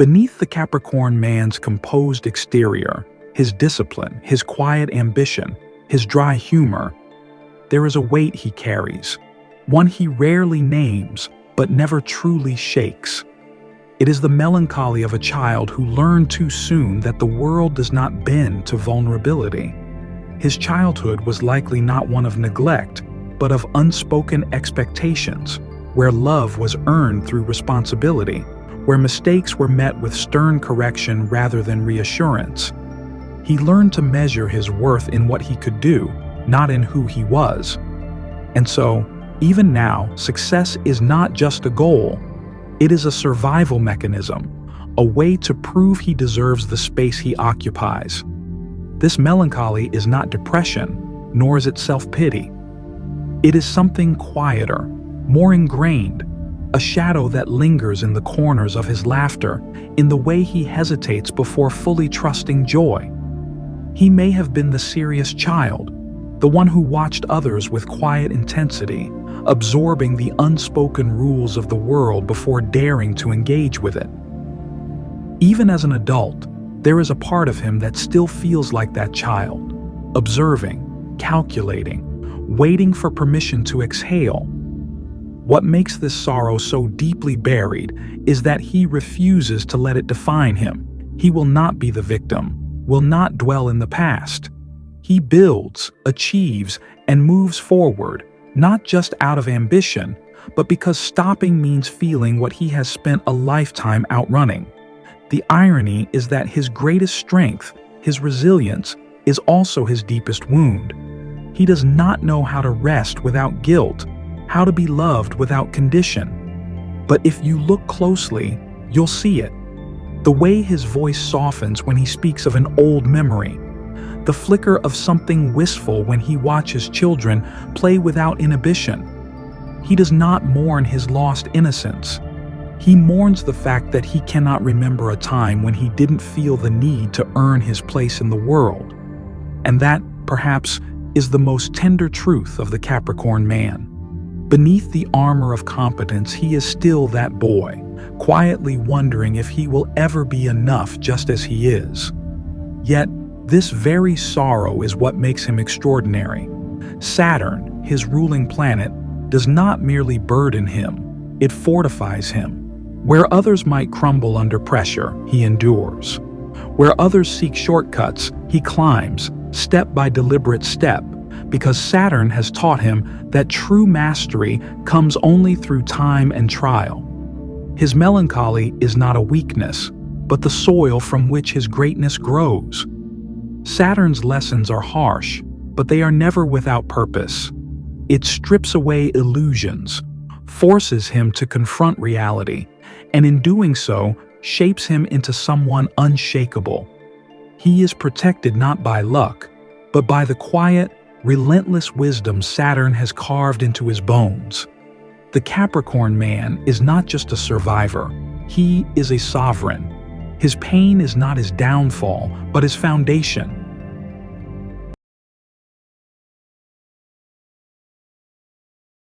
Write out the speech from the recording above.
Beneath the Capricorn man's composed exterior, his discipline, his quiet ambition, his dry humor, there is a weight he carries, one he rarely names but never truly shakes. It is the melancholy of a child who learned too soon that the world does not bend to vulnerability. His childhood was likely not one of neglect, but of unspoken expectations, where love was earned through responsibility, where mistakes were met with stern correction rather than reassurance. He learned to measure his worth in what he could do, not in who he was. And so, even now, success is not just a goal. It is a survival mechanism, a way to prove he deserves the space he occupies. This melancholy is not depression, nor is it self-pity. It is something quieter, more ingrained, a shadow that lingers in the corners of his laughter, in the way he hesitates before fully trusting joy. He may have been the serious child, the one who watched others with quiet intensity, absorbing the unspoken rules of the world before daring to engage with it. Even as an adult, there is a part of him that still feels like that child, observing, calculating, waiting for permission to exhale. What makes this sorrow so deeply buried is that he refuses to let it define him. He will not be the victim, will not dwell in the past. He builds, achieves, and moves forward, not just out of ambition, but because stopping means feeling what he has spent a lifetime outrunning. The irony is that his greatest strength, his resilience, is also his deepest wound. He does not know how to rest without guilt, how to be loved without condition. But if you look closely, you'll see it. The way his voice softens when he speaks of an old memory, the flicker of something wistful when he watches children play without inhibition. He does not mourn his lost innocence. He mourns the fact that he cannot remember a time when he didn't feel the need to earn his place in the world. And that, perhaps, is the most tender truth of the Capricorn man. Beneath the armor of competence, he is still that boy, quietly wondering if he will ever be enough just as he is. Yet, this very sorrow is what makes him extraordinary. Saturn, his ruling planet, does not merely burden him, it fortifies him. Where others might crumble under pressure, he endures. Where others seek shortcuts, he climbs, step by deliberate step, because Saturn has taught him that true mastery comes only through time and trial. His melancholy is not a weakness, but the soil from which his greatness grows. Saturn's lessons are harsh, but they are never without purpose. It strips away illusions, forces him to confront reality, and in doing so, shapes him into someone unshakable. He is protected not by luck, but by the quiet, relentless wisdom Saturn has carved into his bones. The Capricorn man is not just a survivor, he is a sovereign. His pain is not his downfall, but his foundation.